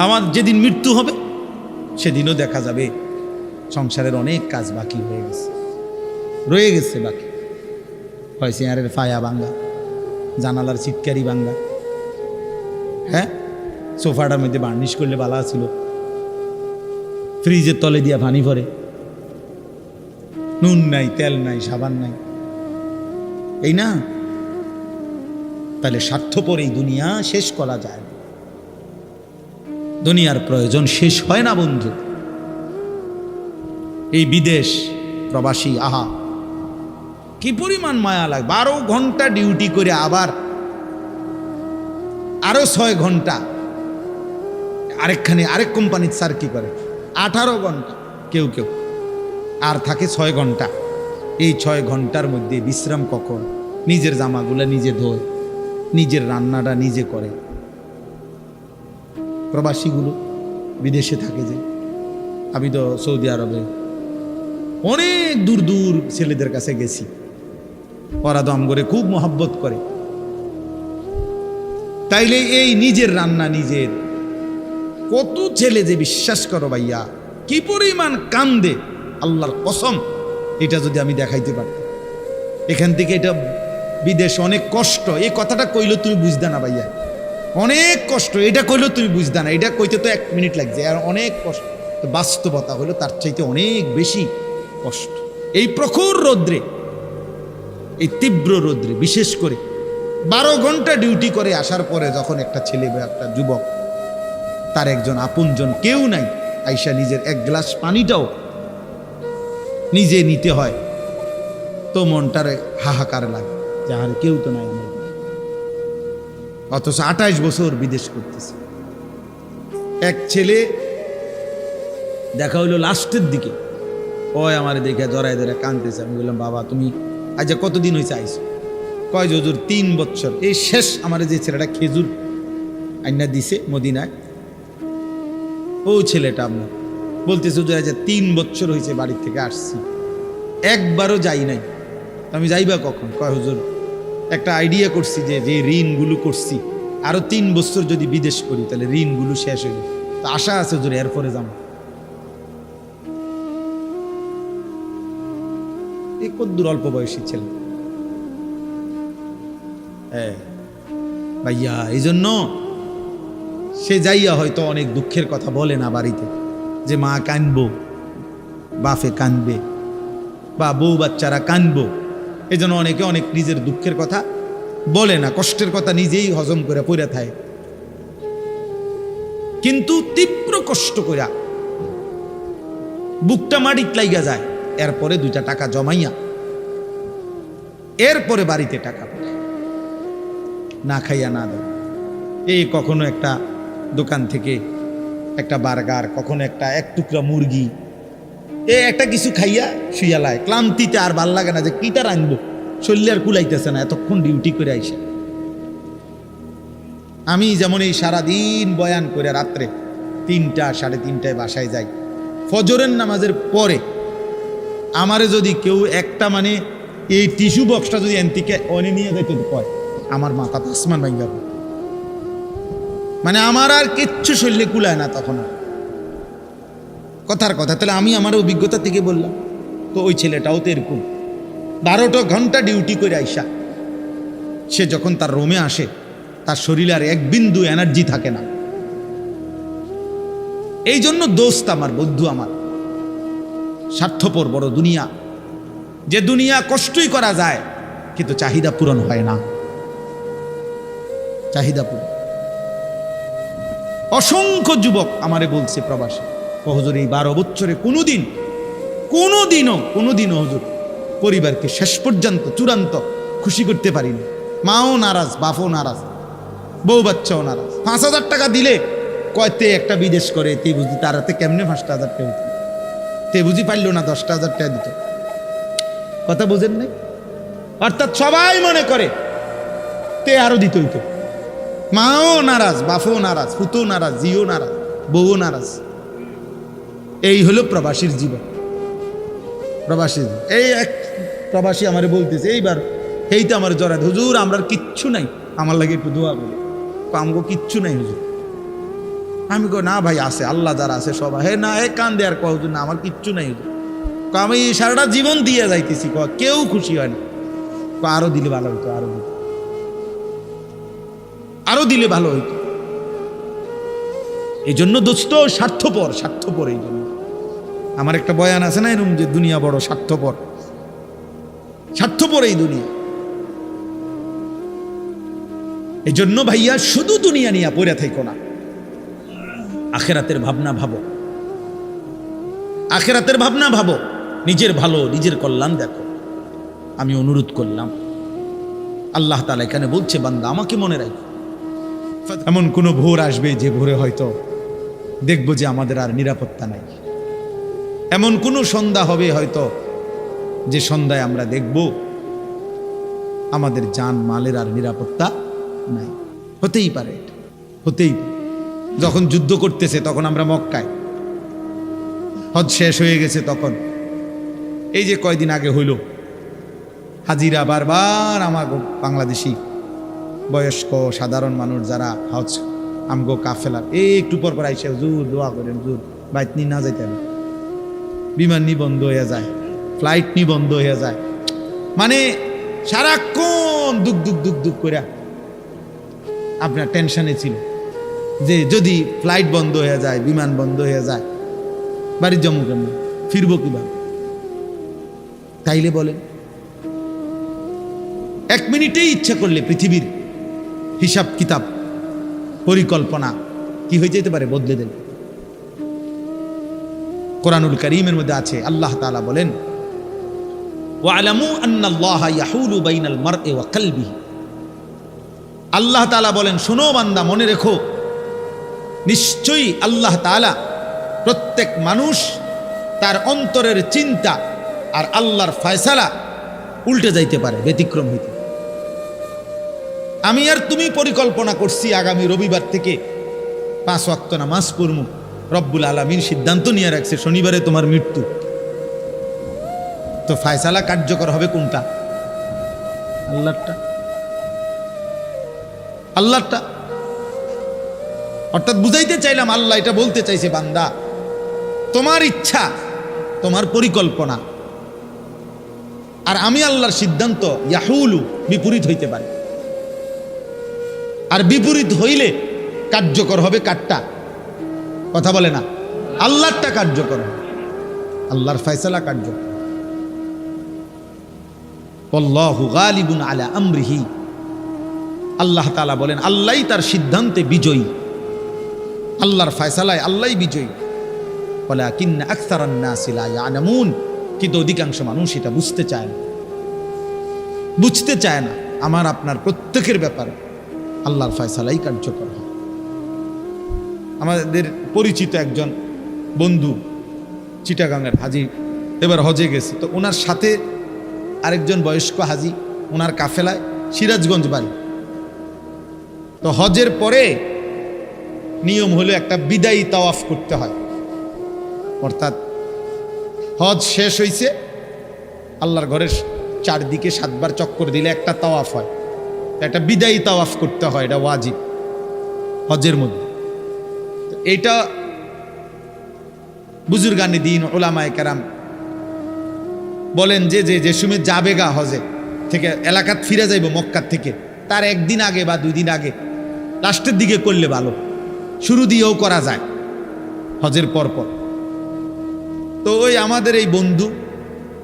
আমার যেদিন মৃত্যু হবে সেদিনও দেখা যাবে সংসারের অনেক কাজ বাকি রয়ে গেছে বাকি। হয় চেয়ারের ফায়া ভাঙ্গা, জানালার চিৎকারি ভাঙ্গা, হ্যাঁ সোফাটার মধ্যে বার্নিশ করলে বালা ছিল, ফ্রিজের তলে দিয়া পানি ভরে, নুন নাই, তেল নাই, সাবান নাই, এই না? তাহলে স্বার্থপর এই দুনিয়া শেষ করা যায় না। দুনিয়ার প্রয়োজন শেষ হয় না বন্ধু। এই বিদেশ প্রবাসী, আহা কি পরিমাণ মায়া লাগে। 12 ঘন্টা ডিউটি করে আবার আরো 6 ঘন্টা আরেক কোম্পানির স্যার কি করে 18 ঘন্টা, কেউ কেউ আর থাকে 6 ঘন্টা। এই 6 ঘন্টার মধ্যে বিশ্রাম কখন? নিজের জামাগুলা নিজে ধোয়, নিজের রান্নাটা নিজে করে। প্রবাসীগুলো বিদেশে থাকে, যে আমি তো সৌদি আরবে অনেক দূর দূর ছেলেদের কাছে গেছি, ওরা দম করে খুব মহব্বত করে। তাইলে এই নিজের রান্না নিজের, কত ছেলে যে বিশ্বাস করো ভাইয়া কি পরিমাণ কান্দে, আল্লাহর কসম। এটা যদি আমি দেখাইতে পারতাম। এখান থেকে এটা বিদেশ অনেক কষ্ট, এই কথাটা কইলেও তুমি বুঝদা না ভাইয়া, অনেক কষ্ট। এটা কইলেও তুমি বুঝদা না, এটা কইতে তো 1 মিনিট লাগছে, আর অনেক কষ্ট। তো বাস্তবতা হলো তার চাইতে অনেক বেশি কষ্ট। এই প্রখর রৌদ্রে, এই তীব্র রৌদ্রে, বিশেষ করে 12 ঘন্টা ডিউটি করে আসার পরে যখন একটা ছেলে বা একটা যুবক, তার একজন আপনজন কেউ নাই, আইসা নিজের 1 গ্লাস পানিটাও নিজে নিতে হয়, তো মনটারে হাহাকার লাগে, যাহার কেউ তো নাই আমার। অথচ 28 বছর বিদেশ করতেছে। এক ছেলে দেখা হইলো লাস্টের দিকে, ওই আমার দেখে জড়াই ধরে কাঁদতেছে। আমি বললাম, বাবা তুমি আজ কতদিন হয়েছে আইসো? কয় যে হুজুর 3 বছর। এই শেষ আমার যে ছেলেটা খেজুর আইনা দিছে মদিনায়, ও ছেলেটা আপনার বলতেছে হুজুর আজ 3 বছর হয়েছে বাড়ির থেকে আসছি, একবারও যাই নাই। আমি যাইবা কখন? কয় হুজুর একটা আইডিয়া করছি, যে ঋণগুলো করছি আরো 3 বছর যদি বিদেশ করি তাহলে ঋণগুলো শেষ হইল, তো আশা আছে হুজুর এরপরে যাবো। এই কদ্দুর অল্প বয়সী ছেলে। হ্যাঁ ভাইয়া, এই জন্য সে যাইয়া হয়তো অনেক দুঃখের কথা বলে না বাড়িতে, যে মা কানবো, বাপে কানবে, বা বউ বাচ্চারা কানবো। এই জন্য অনেকে অনেক নিজের দুঃখের কথা বলে না, কষ্টের কথা নিজেই হজম করে পড়ে থাকে। কিন্তু তীব্র কষ্ট কইরা বুকটা মাটিত লাইগা যায়, এরপরে 2টা টাকা জমাইয়া এরপরে বাড়িতে টাকা পাঠায়, না খাইয়া না দেয়। এই কখনো একটা দোকান থেকে একটা বার্গার, কখনো একটা 1 টুকরা মুরগি, একটা কিছু খাইয়া শুইয়ালায়। ক্লান্তিতে আর ভাল লাগে না, যে কিটা রাখবো, শরীরে আর কুলাইতেছে না, এতক্ষণ ডিউটি করে আইসা। আমি যেমন এই সারাদিন বয়ান করে রাত্রে 3টা 3:30টায় বাসায় যাই, ফজরের নামাজের পরে আমারে যদি কেউ একটা এই টিস্যু বক্সটা যদি এনতিকে অনে নিয়ে যেতে কয়, আমার মাথা আসমান ভাঙ্গা। আমার আর কিচ্ছু শরীরে কুলায় না তখন আর। কথার কথা, তাহলে আমি আমার অভিজ্ঞতা থেকে বললাম। তো ওই ছেলেটাও তো এরকম 12টা ঘন্টা ডিউটি করে আইসা সে যখন তার রুমে আসে, তার শরীরে আর 1 বিন্দু এনার্জি থাকে না। এই জন্য দোস্ত আমার, বন্ধু আমার, স্বার্থপর বড় দুনিয়া, যে দুনিয়া কষ্টই করা যায় কিন্তু চাহিদা পূরণ হয় না। চাহিদা পূরণ। অসংখ্য যুবক আমারে বলছে প্রবাসী, হুজুর এই 12 বছরে কোনোদিনও হুজুর পরিবারকে শেষ পর্যন্ত চূড়ান্ত খুশি করতে পারিনি। মাও নারাজ, বাপও নারাজ, বউ বাচ্চাও নারাজ। 5,000 টাকা দিলে কয়তে একটা বিদেশ করে, তে বুঝি তার হাতে কেমনে 5,000 টাকা দিত, তে বুঝি পারল না 10,000 টাকা দিত। কথা বুঝেন নাই? অর্থাৎ সবাই মনে করে তে আরো দিত হইতো। মাও নারাজ, বাপও নারাজ, ফুতো নারাজ, জিও নারাজ, বউও নারাজ। এই হলো প্রবাসীর জীবন। প্রবাসী, এই এক প্রবাসী আমারে বলতেছে এইবার, এই তো আমার জড়াত, হুজুর আমরা কিচ্ছু নাই, আমার লাগে একটু দোয়া করি। আমগো কিচ্ছু নাই হুজুর, আমি কই না ভাই আছে, আল্লাহ যারা আছে সবাই। হে না, হে কান দেয়ার কয় হুজুর না, আমার কিচ্ছু নাই হুজুর। আমি সারাটা জীবন দিয়ে যাইতেছি, কেউ খুশি হয় না। আরো দিলে ভালো হইতো, আরো দিলে ভালো হইতো। এই জন্য দোস্ত স্বার্থপর। এই জন্য আমার একটা বয়ান আছে না এরকম, যে দুনিয়া বড় স্বার্থপর এই দুনিয়া। এই জন্য ভাইয়া শুধু দুনিয়া নিয়ে পড়ে থাইকো না, আখেরাতের ভাবনা ভাবো, নিজের ভালো, নিজের কল্যাণ দেখো। আমি অনুরোধ করলাম, আল্লাহ তাআলা এখানে বলছে, বান্দা আমাকে মনে রাখো। এমন কোন ভোর আসবে যে ভোরে হয়তো দেখবো যে আমাদের আর নিরাপত্তা নাই। এমন কোন সন্ধ্যা হবে হয়তো যে সন্ধ্যায় আমরা দেখব আমাদের জান মালের আর নিরাপত্তা নাই। হতেই পারে। যখন যুদ্ধ করতেছে তখন আমরা মক্কায়, হজ শেষ হয়ে গেছে তখন, এই যে কয়দিন আগে হইল, হাজিরা বারবার আমার বাংলাদেশি বয়স্ক সাধারণ মানুষ যারা হজ আমগো কাফেলার একটু পর আইসে হুজুর দোয়া করেন, হুজুর বাইত নি না যাইতেন, বিমান নি বন্ধ হয়ে যায়, ফ্লাইট নি বন্ধ হয়ে যায়, মানে সারাক্ষণ দুঃখ করে আপনার টেনশনে ছিল যে যদি ফ্লাইট বন্ধ হয়ে যায়, বিমান বন্ধ হয়ে যায়, বাড়ির জম্মু কেমন ফিরবো কিভাবে? তাইলে বলেন, এক মিনিটেই ইচ্ছা করলে পৃথিবীর হিসাব কিতাব পরিকল্পনা কি হয়ে যেতে পারে, বদলে দেন। কোরআনুল কারীমের মধ্যে আছে, আল্লাহ তাআলা বলেন, ওয়ালামু আন্নাল্লাহা ইয়াহুলু বাইনাল মারই ওয়া কলবিহি। আল্লাহ তাআলা বলেন, শোনো বান্দা, মনে রেখো, নিশ্চয়ই আল্লাহ তাআলা প্রত্যেক মানুষ তার অন্তরের চিন্তা আর আল্লাহর ফয়সালা উল্টে যাইতে পারে, ব্যতিক্রম হইতে। আমি আর তুমি পরিকল্পনা করছি আগামী রবিবার থেকে 5 ওয়াক্ত নামাজ পড়মু, রব্বুল আলামিন সিদ্ধান্ত নিয়ে রাখছে শনিবারে তোমার মৃত্যু, তো ফয়সালা কার্যকর হবে কোনটা? আল্লাহটা। অর্থাৎ বুঝাইতে চাইলাম, আল্লাহ এটা বলতে চাইছে, বান্দা তোমার ইচ্ছা, তোমার পরিকল্পনা আর আমি আল্লাহর সিদ্ধান্ত ইয়াহুলু বিপরীত হইতে পারে। আর বিপরীত হইলে কার্যকর হবে কারটা? কথা বলে না, আল্লাহরটা কার্যকর হবে, আল্লাহর ফয়সালা কার্যকর। আল্লাহু গালিবুন আলা আমরিহি। আল্লাহ তাআলা বলেন, আল্লাহই তার সিদ্ধান্তে বিজয়ী, আল্লাহর ফয়সালায় আল্লাহই বিজয়ী। ওয়ালাকিন্না আকসারান নাসি লা ইয়ালামুন। কিন্তু অধিকাংশ মানুষ এটা বুঝতে চায় না। আমার আপনার প্রত্যেকের ব্যাপারে আল্লাহর ফয়সালাই কার্যকর হয়। আমাদের পরিচিত একজন বন্ধু চিটাগাংয়ের হাজি, এবার হজে গেছে, তো ওনার সাথে আরেকজন বয়স্ক হাজি, ওনার কাফেলায় সিরাজগঞ্জ বাড়ি। তো হজের পরে নিয়ম হলো একটা বিদায়ী তাওয়াফ করতে হয়, অর্থাৎ হজ শেষ হয়েছে, আল্লাহর ঘরের চারদিকে 7 বার চক্কর দিলে একটা তাওয়াফ হয়, একটা বিদায়ী তাওয়াফ করতে হয়, এটা ওয়াজিব হজের মধ্যে। এইটা বুজুর্গানি দিন ওলামায়ে কেরাম বলেন যে সময় যাবে গা হজে থেকে এলাকাত ফিরে যাইব মক্কার থেকে, তার একদিন আগে বা 2 দিন আগে লাস্টের দিকে করলে ভালো, শুরু দিয়েও করা যায় হজের পর। তো ওই আমাদের এই বন্ধু,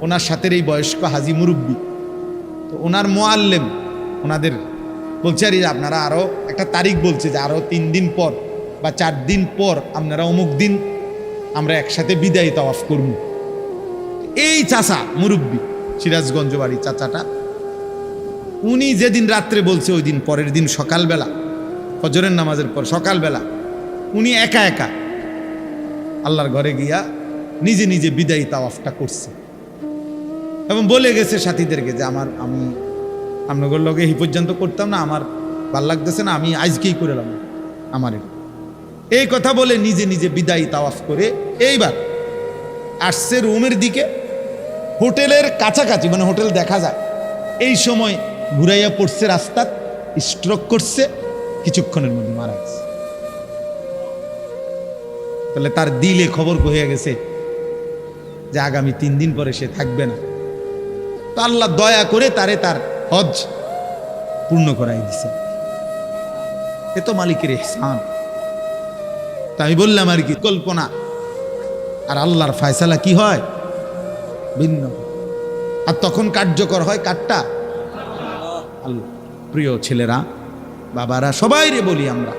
ওনার সাথে এই বয়স্ক হাজি মুরব্বী, তো ওনার মোয়াল্লেম ওনাদের বলছে, আর আপনারা আরও একটা তারিখ বলছে যে আরও 3 দিন পর বা 4 দিন পর আপনারা অমুক দিন আমরা একসাথে বিদায়ী তাওয়াফ করব। এই চাচা মুরব্বী, সিরাজগঞ্জ বাড়ি চাচাটা, উনি যেদিন রাত্রে বলছে ওই দিন পরের দিন সকালবেলা ফজরের নামাজের পর সকালবেলা উনি একা আল্লাহর ঘরে গিয়া নিজে নিজে বিদায়ী তাওয়াফটা করছে এবং বলে গেছে সাথীদেরকে যে আমি আপনাদের লগে এই পর্যন্ত করতাম না, আমার ভাল লাগতেছে না, আমি আজকেই করলাম আমার এই কথা বলে নিজে নিজে বিদায়ী তাওয়াফ করে এইবার আসছে রুমের দিকে, হোটেলের কাছাকাছি, মানে হোটেল দেখা যায়, এই সময় ঘুরাইয়া পড়ছে রাস্তার, স্ট্রোক করছে, কিছুক্ষণের মধ্যে মারা গেছে। তাহলে তার দিলে খবর হয়ে গেছে যে আগামী 3 দিন পরে সে থাকবে না। তো আল্লাহ দয়া করে তারে তার হজ পূর্ণ করাই দিছে। এ তো মালিকের ইহসান। তা আমি বললাম আর কি, কল্পনা আর আল্লাহর ফয়সালা কি হয় ভিন্ন। আর তখন কার্যকর হয় কারটা? আল্লাহ। প্রিয় ছেলেরা, বাবারা, সবাই রে বলি, আমরা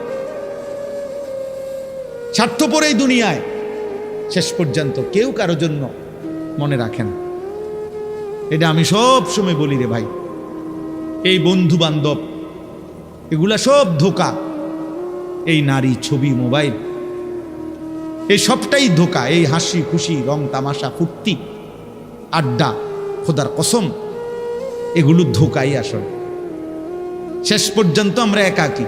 স্বার্থপর এই দুনিয়ায় শেষ পর্যন্ত কেউ কারো জন্য মনে রাখে না। এটা আমি সব সময় বলি রে ভাই, এই বন্ধু বান্ধব এগুলা সব ধোঁকা। এই নারী, ছবি, মোবাইল, এই সবটাই ধোঁকা। এই হাসি খুশি, রং তামাশা, ফুর্তি, আড্ডা, খোদার কসম, এগুলো ধোঁকাই আসল। শেষ পর্যন্ত আমরা একাকী।